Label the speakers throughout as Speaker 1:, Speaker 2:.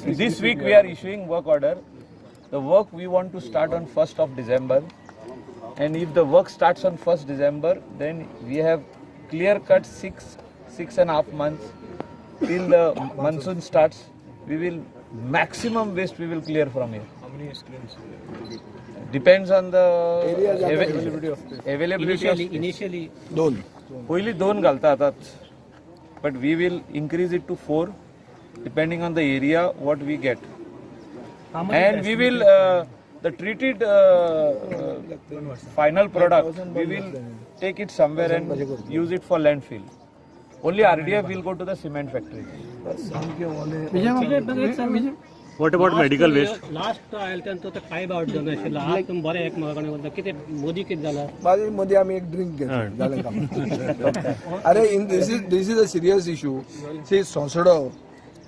Speaker 1: This week we are issuing work order. The work we want to start on 1st of December. And if the work starts on 1st December, then we have clear cut 6.5 months till the monsoon starts. We will maximum waste we will clear from here.
Speaker 2: How many students?
Speaker 1: Depends on the
Speaker 2: Availability of initially
Speaker 1: पहली 2 घालता आतात. But we will increase it to 4 depending on the area what we get. And we will the treated final product we will take it somewhere and use it for landfill. Only RDF will go to the cement factory.
Speaker 3: What about medical waste?
Speaker 2: Last आयल्त्यांचो तो काय बावट जावन आशिल्लो आज तुम बरे एक म्हाका कोणी कितें मोदी कितें जाला
Speaker 4: माझे मध्ये आम्ही एक ड्रिंक घेतलं झालं काम अरे इन this is a serious issue. See, Sosodo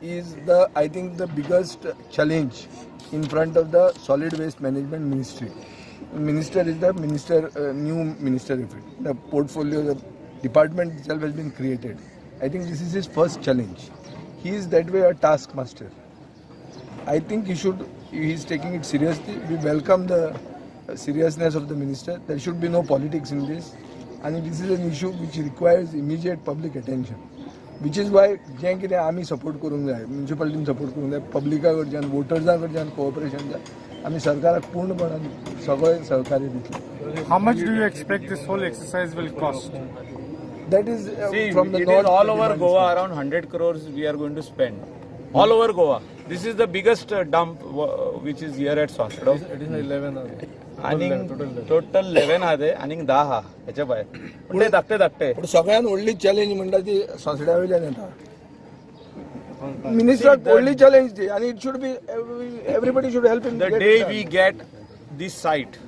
Speaker 4: is the I think the biggest challenge in front of the solid waste management ministry. Minister is the new minister of it. The portfolio, the department itself has been created. I think this is his first challenge. He is that way a taskmaster. I think he is taking it seriously. We welcome the seriousness of the minister. There should be no politics in this. And this is an issue which requires immediate public attention. Which is why जे कितें आमी support करूंक जाय, म्युनिसिपालिटीन support करूंक जाय, पब्लिका कडच्यान, वोटर्सां कडच्यान cooperation जाय. आमी सरकाराक पूर्णपणान सगळें सहकार्य दितले.
Speaker 5: How much do you expect this whole exercise will cost?
Speaker 4: That is
Speaker 1: See,
Speaker 4: from the
Speaker 1: it
Speaker 4: north
Speaker 1: is all
Speaker 4: to the
Speaker 1: over
Speaker 4: north.
Speaker 1: Goa, around 100 crores we are going to spend. All over Goa. This is the biggest dump which is here at Sosodo.
Speaker 2: additional 11
Speaker 1: आणि total 11 आहा ते आणि 10 आहा हेच्या भायर. पण ते धाकटे
Speaker 4: पण सगळ्यात व्हडली चॅलेंज म्हणटा ती सोंसड्या वयल्यान येता. मिनिस्टर व्हडली चॅलेंज ती आणि it should be everybody should help in
Speaker 1: The day we get this site,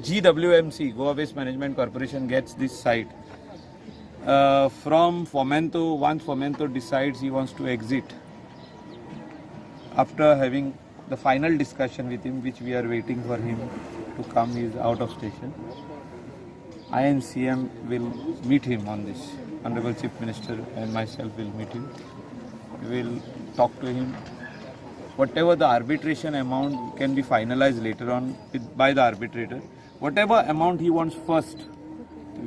Speaker 1: GWMC, Goa Waste Management Corporation gets this site from Fomento. Once Fomento decides he wants to exit, after having the final discussion with him, which we are waiting for him to come, he is out of station. I and CM will meet him on this. Honorable Chief Minister and myself will meet him. We will talk to him. Whatever the arbitration amount can be finalized later on by the arbitrator. Whatever amount he wants first,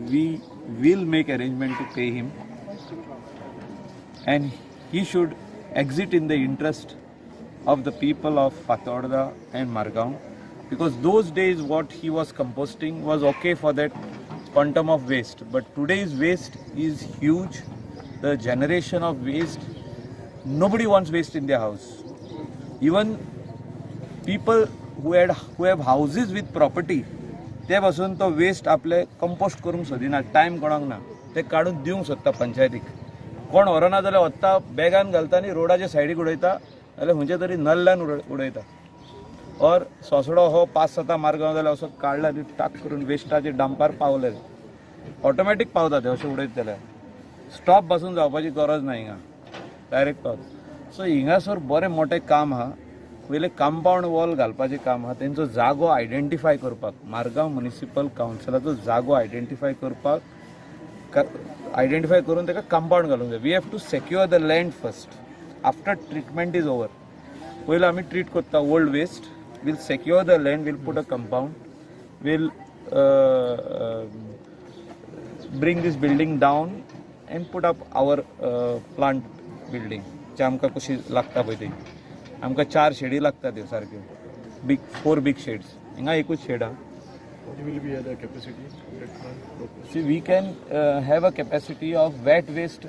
Speaker 1: we will make arrangement to pay him. And he should exit in the interest of the people of Fatorda and Margaon, because those days what he was composting was okay for that quantum of waste, but today's waste is huge. The generation of waste, nobody wants waste in their house. Even people who have houses with property, ते पासून तो waste आपले compost करूंक सोदिना, time कोणाक ना, ते काडून दिवंक सोदता पंचायतीक. कोण व्हरना जाल्यार वत्ता बॅगान घालता आनी रोडाच्या सायडीक उडयता, जाल्यार खंयच्या तरी नल्ल्यान उडयता. और सोसडो हो 5-7 मार्गांव जाल्यार असो काडला आनी टाक करून वेस्टाचे डंपार पावले. ऑटोमॅटीक पावता ते अशें उडयत जाल्यार. स्टॉप बसून जावपाची गरज ना हिंगा, डायरेक्ट पावता. सो हिंगासर बरें मोठें काम आहा. पयलें कंपाऊंड वॉल घालपाचें काम आहा. तेंचो जागो आयडेंटिफाय करपाक, मारगांव म्युनिसिपल कावन्सिलाचो जागो आयडेंटिफाय करपाक, आयडेंटिफाय करून ताका कंपाऊंड घालूंक जाय. We have to secure the land first. After treatment is over, पहिले आम्ही ट्रीट करता old waste. We'll secure the land, we'll put a compound, we'll bring this building down and put up our plant building. जे आमकां कशी लागता पळय ती. आमकां 4 shady लागता त्यो सारक्यो. 4 big sheds. हिंगा एकूच शेड आहा.
Speaker 2: what will be the capacity of that plant?
Speaker 1: See, we can have a capacity of wet waste.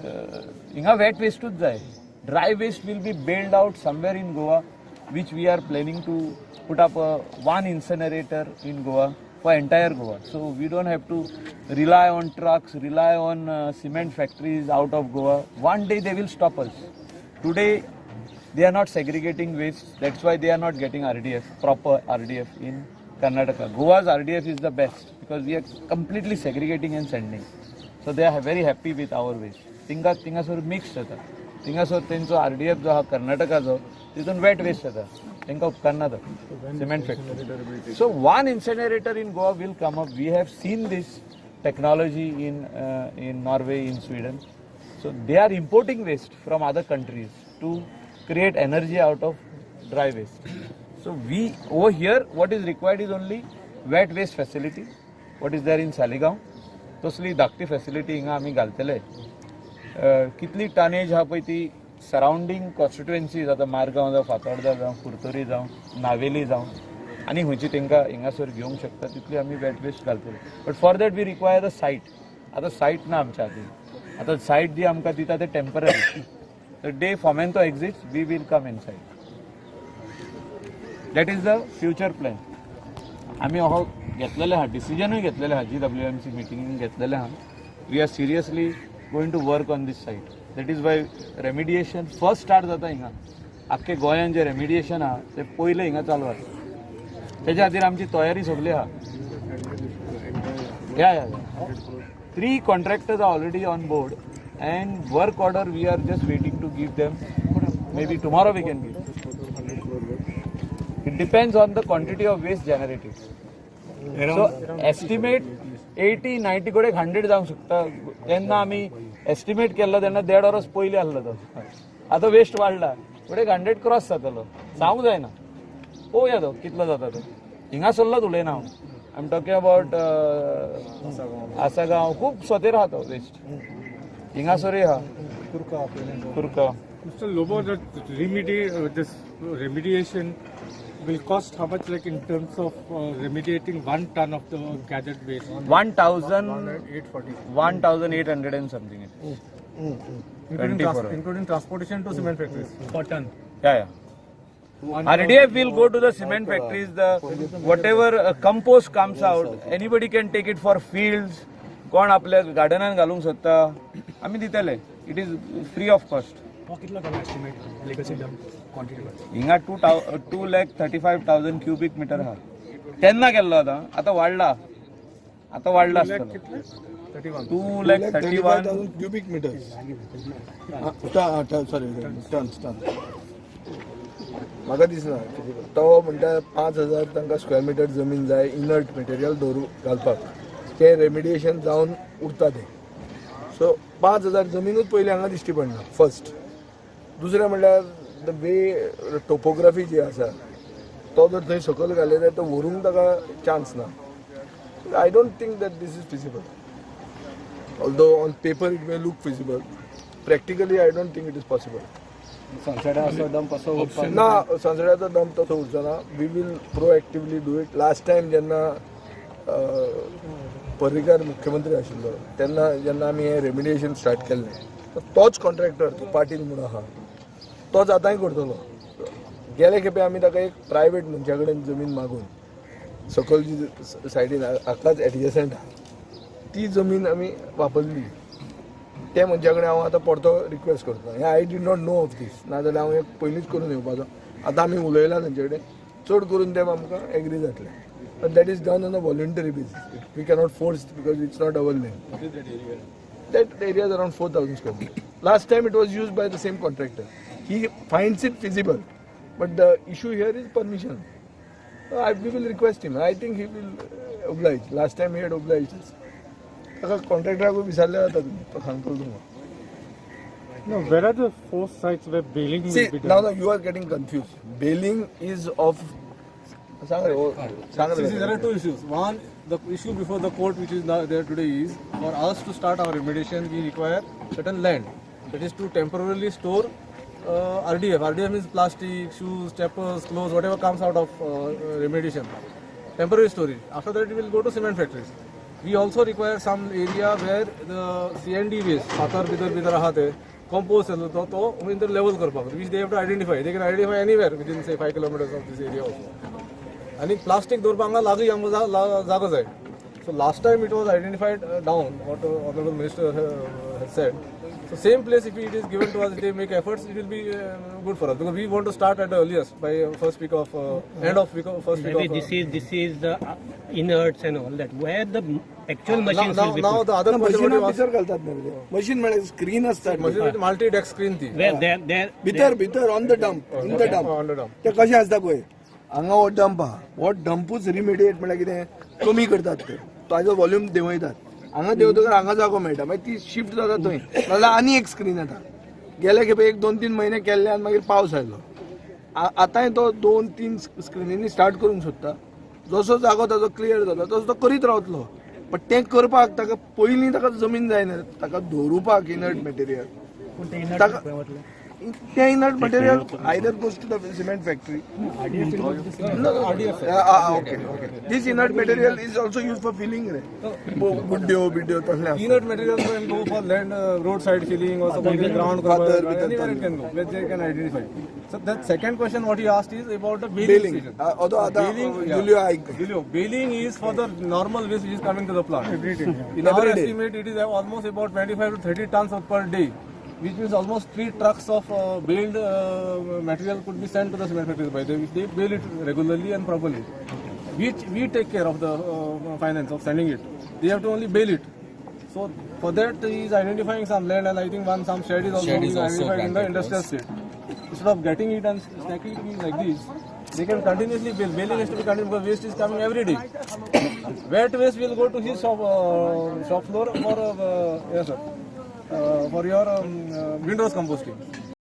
Speaker 1: Hinga wet waste tooch jay. Dry waste will be bailed out somewhere in Goa, which we are planning to put up one incinerator in Goa for entire Goa. So we don't have to rely on trucks, rely on cement factories out of Goa. One day they will stop us. Today they are not segregating waste. That's why they are not getting RDF, proper RDF in Karnataka. Goa's RDF is the best because we are completely segregating and sending. So they are very happy with our waste. Tinga sort mixed जाता. थिंगासर तेंचो RDF जो हा कर्नाटकाचो तितून wet waste जाता, तांकां उपकारना तो cement factory. So one incinerator in Goa will come up. We have seen this technology in Norway, in Sweden. So they are importing waste from other countries to create energy out of dry waste. So we over here, what is required is only wet waste facility. What is there in Saligaon? तसली धाकटी facility हिंगा आमी घालतले. कितली tonnage हा पळय ती surrounding constituencies आतां मारगांव जावं फातोर्डा जावं कुर्तोरी जावं नावेली जावं आनी खंयची तांकां हिंगासर घेवंक शकता तितली आमी वेट वेस्ट घालतले. But for that we require a site. आतां सायट ना आमच्या खातीर. आतां सायट जी आमकां दिता ते temporary. The day Fomento exist we will come inside. That is the future plan. आमी हो घेतलेले आहा, डिसिजनूय घेतलेले आहा, GWMC मिटिंगेन घेतलेले आहा. We are seriously going to work on this site. That is why remediation first start जाता हिंगा. आख्खे गोंयान जे रेमिडिएशन आहा ते पयलें हिंगा चालू आसा. तेज्या खातीर आमची तयारी सगळी आहा. या 3 contractors are already on board and work order we are just waiting to give them. Maybe tomorrow we can give. It depends on the quantity of waste generated. So estimate 80-90 कडे 100 जावंक शकता. जेन्ना आमी एस्टिमेट केल्लो तेन्ना 1.5 verse पयलीं आहलो तो. आतां वेस्ट वाडला फुडें 100 क्रॉस जातलो. सांगूंक जायना. पळोवया तो कितलो जाता तो. हिंगा सरलोच उलयना हांव. I am talking about Assagao. खूब सोतेर आहा तो वेस्ट. हिंगासरूय आहा. Kurka.
Speaker 5: Mr. Lobo, this remediation will cost how much, like in terms of remediating 1 ton of the gathered waste?
Speaker 1: 1,800 and something.
Speaker 5: Including transportation to cement factories.
Speaker 2: per ton.
Speaker 1: Yeah. RDF will go to the cement factories. Whatever compost comes out, anybody can take it for fields. कोण आपल्या गार्डनान घालूंक सोदता आमी दितले. It is free of cost. हिंगा 2,35,000 cubic metre आहा. तेन्ना केल्लो आतां. आतां वाडला आसतलो. 2,31,000
Speaker 4: cubic meters. Sorry, tons. म्हाका दिसना तो म्हणटा 5,000 तांकां स्क्वेअर मिटर जमीन जाय इनर्ट मटेरियल घालपाक. ते रेमिडिएशन जावन उरता ते. सो 5,000 जमीनूच पयलीं हांगा दिश्टी पडना फर्स्ट. दुसरें म्हणल्यार द वे टोपोग्राफी जी आसा तो जर थंय सकयल घाले जाल्यार तो व्हरूंक ताका चान्स ना. I don't think that this is feasible. Although on paper it may look feasible. Practically I don't think it is possible.
Speaker 2: संसड्याचो डंप असो
Speaker 4: ना, संसड्याचो डंप तसो उरचो ना. We will proactively do it. Last time जेन्ना पर्रीकार मुख्यमंत्री आशिल्लो तेन्ना जेन्ना आमी हें रेमिडिएशन स्टार्ट केल्लें तोच कॉन्ट्रॅक्टर तो पाटील म्हणून आहा तोच आतांय करतलो. गेले खेपे आमी ताका एक प्रायवेट मनशा कडेन जमीन मागून सकयल जी सायडीन हाकाच एडजसंट आहा ती जमीन आमी वापरली. त्या मनशा कडेन हांव आतां परतो रिक्वेस्ट करता. हें I did not know of this. नाजाल्यार हांव एक पयलींच करून येवपाचो. आतां आमी उलयला तांचे कडेन. चड करून ते आमकां एग्री जातले. But that is done on a voluntary basis. We cannot force it because it's not our land. What is that area? That area is around 4,000 square meters. Last time it was used by the same contractor. He finds it feasible, but the issue here is permission. We will request him. I think he will oblige. Last time he had obliged us. ताका contractor को विचारले जाता तुम्ही तो सांगतो तुम्हाला.
Speaker 5: No, where are the 4 sites where baling
Speaker 4: See,
Speaker 5: will be done?
Speaker 4: now you are getting confused. Baling is of
Speaker 6: See, there are 2 issues. One, the issue before the court which is now there today is, for us to start our remediation, we require certain land. That is to temporarily store RDF. RDF means plastic, shoes, chappals, clothes, whatever comes out of remediation. Temporary storage. After that, it will go to cement factories. We also require some area where the CND waste, Satar, Bidar, Ahate, compost, to in the level karpak, which they have to identify. They can identify anywhere within say 5 kilometers of this area also. आणि plastic दवरपाक लागीं आमकां जागो जाय. So last time it was identified down what honourable minister has said. So same place if it is given to us they make efforts it will be good for us because we want to start at the earliest by first week of end of first week of
Speaker 2: this is the inerts and all that where the actual machines will be
Speaker 6: now
Speaker 2: put.
Speaker 6: the other question
Speaker 4: machine
Speaker 6: was
Speaker 4: भितर घालतात न्ही. Machine म्हणजे screen असतात
Speaker 6: multi deck screen ती
Speaker 2: where there
Speaker 4: भितर on the dump in the dump ते कशें आसता पळय हांगा हो डंप आहा हो डंपूच रिमिडिएट म्हळ्यार कितें कमी करतात ते ताजो वॉल्यूम देंवयतात. हांगा देंवतकर हांगा जागो मेळटा मागीर ती शिफ्ट जाता थंय नाजाल्यार आनी एक स्क्रीन येता गेले खेपे 1-2-3 महिने केल्ले आनी मागीर पावस आयलो आतांय तो 2-3 स्क्रिनींनी स्टार्ट करूंक सोदता जसो जागो ताजो क्लियर जाता तसो तो करीत रावतलो पण तें करपाक ताका पयलीं ताका जमीन जायना ताका दवरुपाक इनर्ट मटेरियल तें inert material either goes to the cement factory okay this inert material is also use for filling रे गुड्ड्यो तसले
Speaker 6: Inert materials can go for land, roadside filling, or suppose ground cover, anywhere it can go, where they can identify. So that second question what he asked is about the baling station.
Speaker 4: although
Speaker 6: Julio, baling is for the normal waste which is coming to the plant. In our estimate, it is almost about 25 to 30 tons per day, which means almost 3 trucks of baled material could be sent to the cement factories by them if they bale it regularly and properly. Which we take care of the finance of sending it. They have to only bale it. So for that he is identifying some land, and I think some shed is also being identified in the industrial state. Instead of getting it and stacking it like this, they can continuously bale. Baling has to be continuous because waste is coming every day. Wet waste will go to his shop floor for yes sir, for your windrows composting.